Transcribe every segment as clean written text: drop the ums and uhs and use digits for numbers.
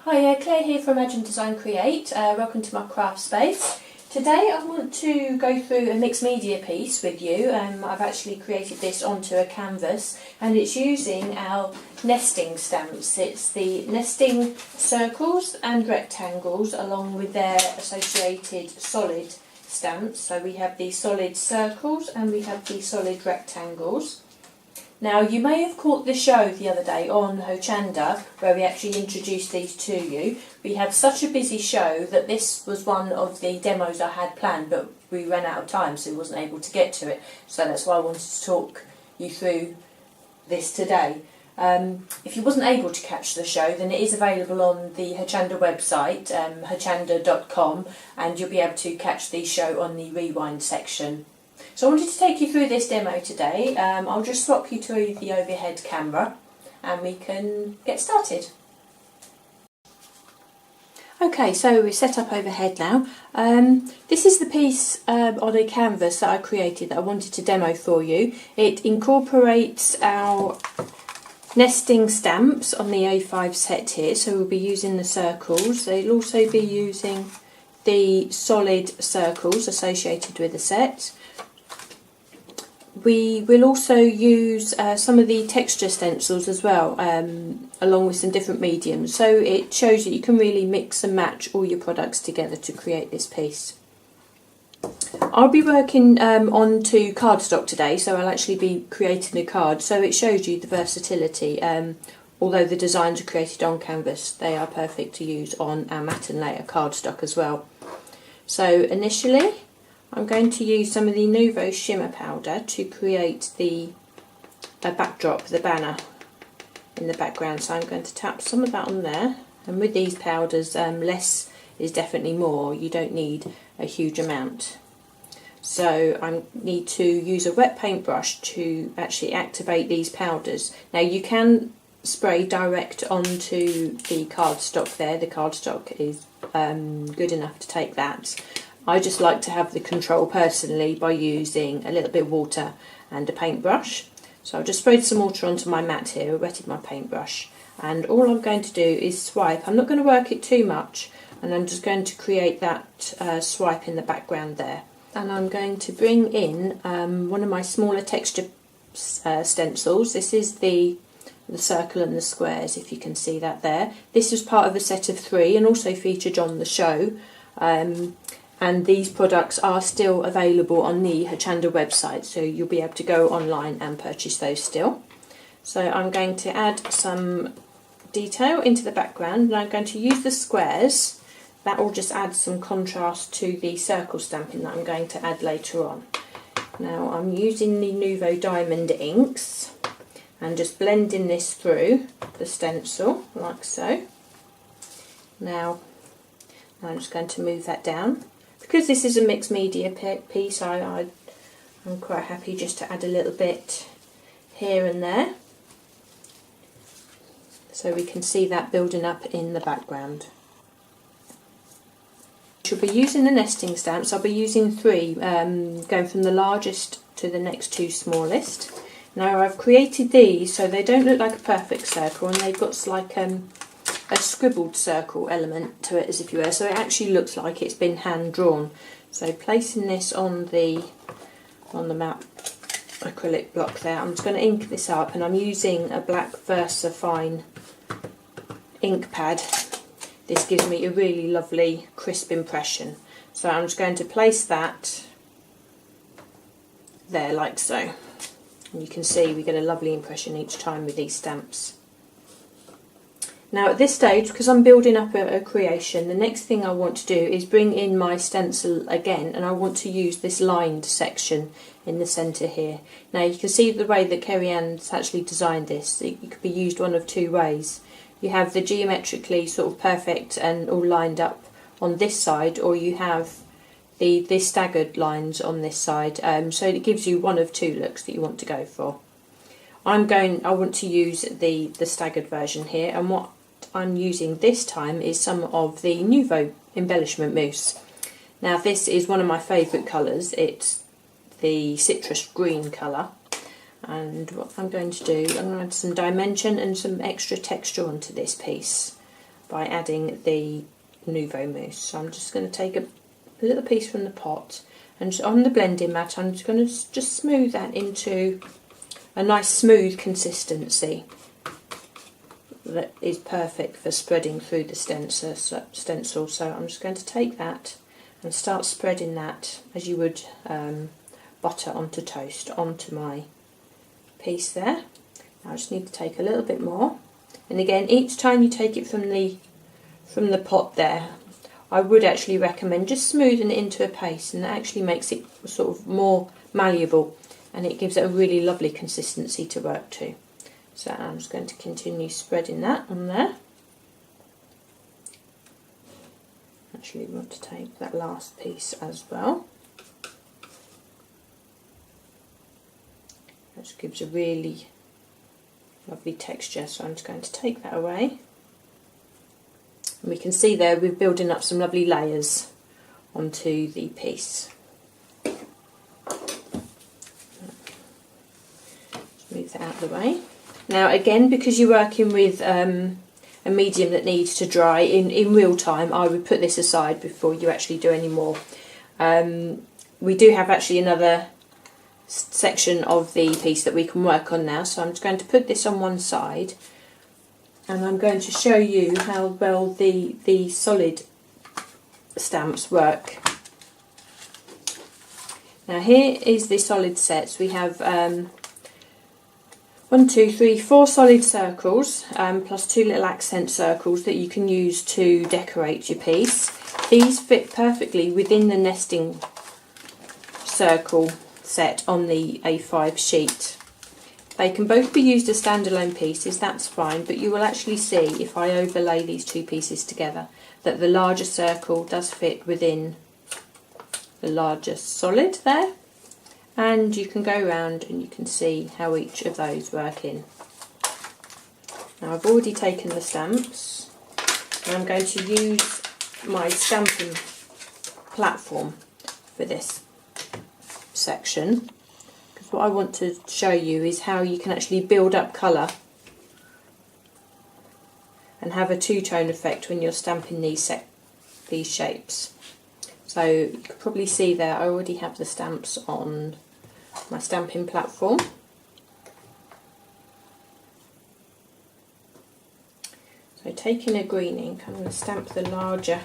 Hi, Claire here from Imagine Design Create. Welcome to my craft space. Today I want to go through a mixed media piece with you. I've actually created this onto a canvas and it's using our nesting stamps. It's the nesting circles and rectangles along with their associated solid stamps. So we have the solid circles and we have the solid rectangles. Now, you may have caught the show the other day on Hochanda where we actually introduced these to you. We had such a busy show that this was one of the demos I had planned, but we ran out of time, so we wasn't able to get to it. So that's why I wanted to talk you through this today. If you wasn't able to catch the show, then it is available on the Hochanda website, hochanda.com, and you'll be able to catch the show on the rewind section. So I wanted to take you through this demo today. I'll just swap you to the overhead camera and we can get started. Okay, so we're set up overhead now. This is the piece on a canvas that I created that I wanted to demo for you. It incorporates our nesting stamps on the A5 set here, so we'll be using the circles. It'll also be using the solid circles associated with the set. We will also use some of the texture stencils as well, along with some different mediums. So it shows that you can really mix and match all your products together to create this piece. I'll be working onto cardstock today, so I'll actually be creating a card. So it shows you the versatility. Although the designs are created on canvas, they are perfect to use on our matte and layer cardstock as well. So initially, I'm going to use some of the Nuvo shimmer powder to create the backdrop, the banner in the background. So I'm going to tap some of that on there, and with these powders less is definitely more. You don't need a huge amount. So I need to use a wet paintbrush to actually activate these powders. Now you can spray direct onto the cardstock there. The cardstock is good enough to take that. I just like to have the control personally by using a little bit of water and a paintbrush. So I've just sprayed some water onto my mat here, wetted my paintbrush, and all I'm going to do is swipe. I'm not going to work it too much, and I'm just going to create that swipe in the background there. And I'm going to bring in one of my smaller texture stencils. This is the circle and the squares, if you can see that there. This was part of a set of 3 and also featured on the show. And these products are still available on the Hochanda website, so you'll be able to go online and purchase those still. So I'm going to add some detail into the background, and I'm going to use the squares. That will just add some contrast to the circle stamping that I'm going to add later on. Now I'm using the Nuvo Diamond inks and just blending this through the stencil like so. Now I'm just going to move that down. Because this is a mixed media piece, I'm quite happy just to add a little bit here and there, so we can see that building up in the background. She'll be using the nesting stamps. I'll be using 3, going from the largest to the next 2 smallest. Now I've created these so they don't look like a perfect circle, and they've got like a scribbled circle element to it, as if you were, so it actually looks like it's been hand drawn. So placing this on the matte acrylic block there, I'm just going to ink this up, and I'm using a black VersaFine ink pad. This gives me a really lovely crisp impression. So I'm just going to place that there like so, and you can see we get a lovely impression each time with these stamps. Now at this stage, because I'm building up a creation, the next thing I want to do is bring in my stencil again, and I want to use this lined section in the centre here. Now you can see the way that Kerry-Ann's actually designed this. It could be used one of 2 ways. You have the geometrically sort of perfect and all lined up on this side, or you have the staggered lines on this side. So it gives you one of 2 looks that you want to go for. I want to use the staggered version here, and what I'm using this time is some of the Nuvo embellishment mousse. Now this is one of my favourite colours. It's the citrus green colour, And what I'm going to do, I'm going to add some dimension and some extra texture onto this piece. by adding the Nuvo mousse. So I'm just going to take a little piece from the pot, and just on the blending mat I'm just going to just smooth that into a nice smooth consistency that is perfect for spreading through the stencil. So I'm just going to take that and start spreading that as you would butter onto toast onto my piece there. Now I just need to take a little bit more, and again each time you take it from the pot there, I would actually recommend just smoothing it into a paste, and that actually makes it sort of more malleable and it gives it a really lovely consistency to work to. So I'm just going to continue spreading that on there. Actually want to take that last piece as well. That just gives a really lovely texture, so I'm just going to take that away. And we can see there we're building up some lovely layers onto the piece. Just move that out of the way. Now again, because you're working with a medium that needs to dry in real time, I would put this aside before you actually do any more. We do have actually another section of the piece that we can work on now, so I'm just going to put this on one side and I'm going to show you how well the solid stamps work. Now here is the solid sets. We have 1, 2, 3, 4 solid circles plus 2 little accent circles that you can use to decorate your piece. These fit perfectly within the nesting circle set on the A5 sheet. They can both be used as standalone pieces, that's fine, but you will actually see if I overlay these two pieces together that the larger circle does fit within the larger solid there, and you can go around and you can see how each of those work in. Now I've already taken the stamps and I'm going to use my stamping platform for this section, because what I want to show you is how you can actually build up colour and have a two-tone effect when you're stamping these shapes. So you can probably see there I already have the stamps on my stamping platform. So taking a green ink, I'm going to stamp the larger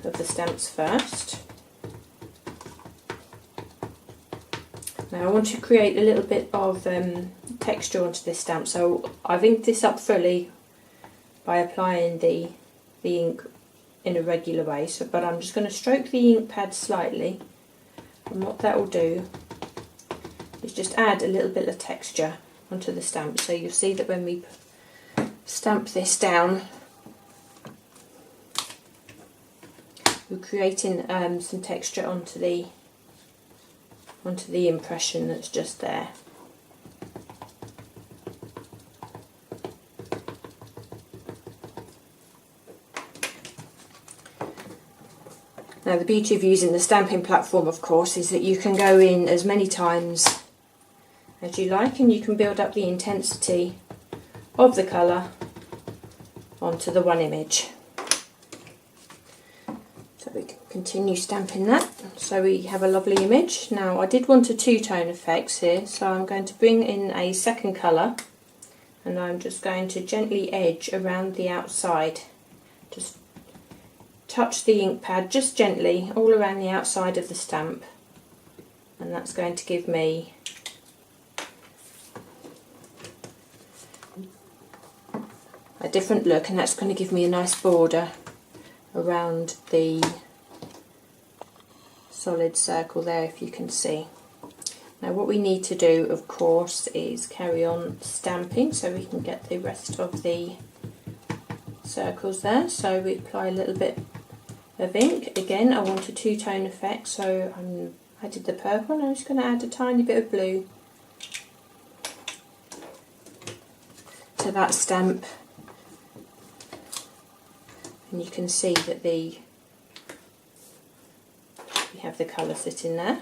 of the stamps first. Now I want to create a little bit of texture onto this stamp, so I've inked this up fully by applying the ink in a regular way, but I'm just going to stroke the ink pad slightly, and what that will do is just add a little bit of texture onto the stamp. So you'll see that when we stamp this down, we're creating some texture onto the impression that's just there. Now the beauty of using the stamping platform, of course, is that you can go in as many times as you like and you can build up the intensity of the colour onto the one image. So we can continue stamping that so we have a lovely image. Now I did want a two-tone effect here, so I'm going to bring in a second colour and I'm just going to gently edge around the outside. Just touch the ink pad just gently all around the outside of the stamp, and that's going to give me a different look, and that's going to give me a nice border around the solid circle there, if you can see. Now what we need to do, of course, is carry on stamping so we can get the rest of the circles there. So we apply a little bit of ink. Again, I want a two-tone effect, so I did the purple and I'm just going to add a tiny bit of blue to that stamp, and you can see that we have the colour sitting there.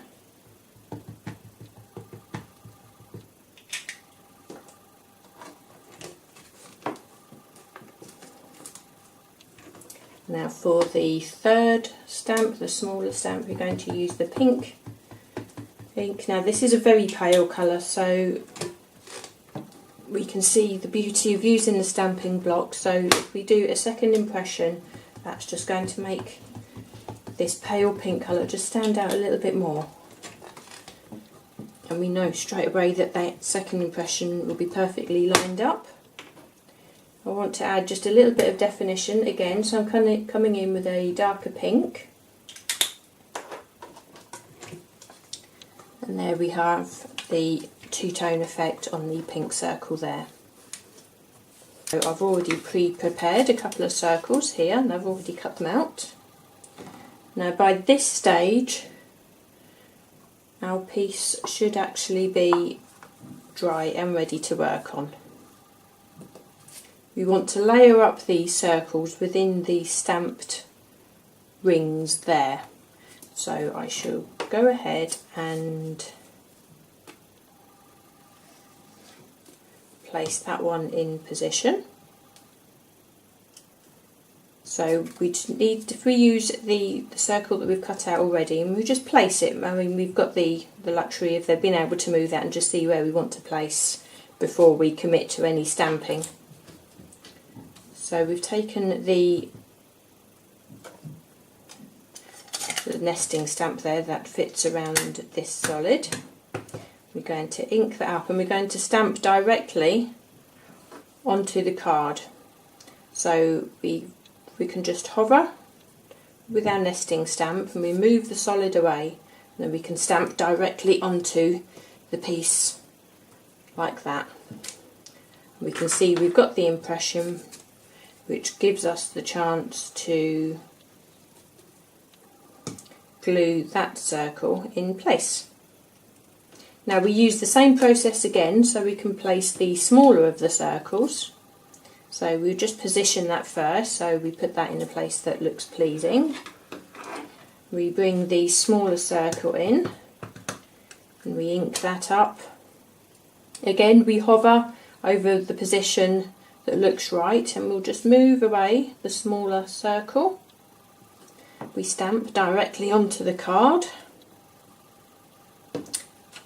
Now for the third stamp, the smaller stamp, we're going to use the pink ink. Now this is a very pale colour, so we can see the beauty of using the stamping block. So if we do a second impression, that's just going to make this pale pink colour just stand out a little bit more. And we know straight away that that second impression will be perfectly lined up. I want to add just a little bit of definition again, so I'm coming in with a darker pink. And there we have the two-tone effect on the pink circle there. So I've already pre-prepared a couple of circles here and I've already cut them out. Now by this stage our piece should actually be dry and ready to work on. We want to layer up these circles within the stamped rings there. So I shall go ahead and place that one in position. So we need, if we use the circle that we've cut out already, and we just place it, I mean we've got the luxury of being able to move that and just see where we want to place before we commit to any stamping. So we've taken the nesting stamp there that fits around this solid. We're going to ink that up and we're going to stamp directly onto the card. So we can just hover with our nesting stamp and we move the solid away, and then we can stamp directly onto the piece like that. We can see we've got the impression, which gives us the chance to glue that circle in place. Now we use the same process again, so we can place the smaller of the circles. So we'll just position that first, so we put that in a place that looks pleasing. We bring the smaller circle in and we ink that up. Again we hover over the position that looks right and we'll just move away the smaller circle. We stamp directly onto the card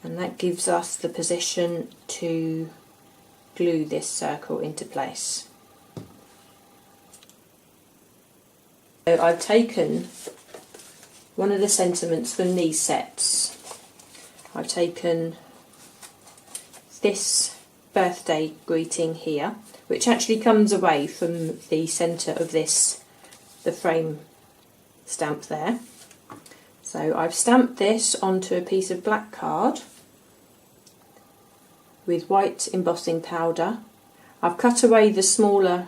and that gives us the position to glue this circle into place. So I've taken one of the sentiments from these sets. I've taken this birthday greeting here, which actually comes away from the centre of this, the frame stamp there. So I've stamped this onto a piece of black card with white embossing powder. I've cut away the smaller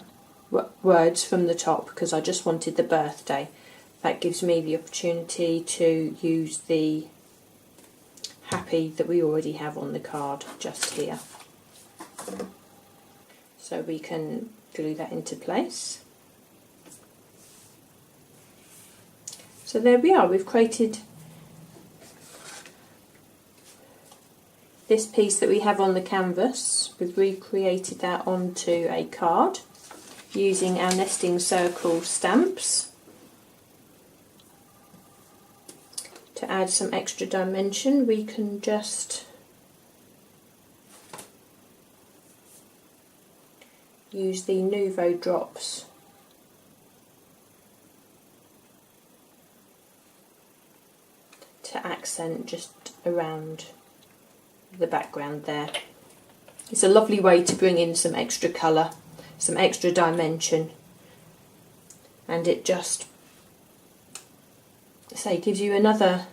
words from the top because I just wanted the birthday. That gives me the opportunity to use the happy that we already have on the card just here. So we can glue that into place. So there we are, we've created this piece that we have on the canvas. We've recreated that onto a card using our nesting circle stamps. To add some extra dimension, we can just use the Nuvo drops to accent just around the background there. It's a lovely way to bring in some extra colour, some extra dimension, and it just gives you another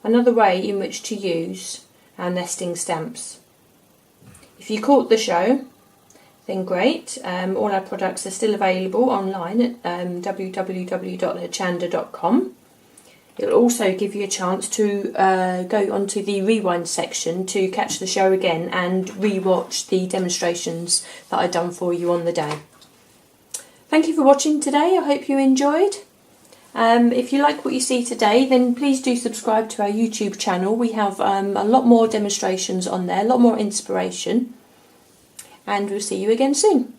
way in which to use our nesting stamps. If you caught the show, then great. All our products are still available online at www.hochanda.com. It will also give you a chance to go onto the rewind section to catch the show again and re-watch the demonstrations that I've done for you on the day. Thank you for watching today. I hope you enjoyed. If you like what you see today, then please do subscribe to our YouTube channel. We have a lot more demonstrations on there, a lot more inspiration, and we'll see you again soon.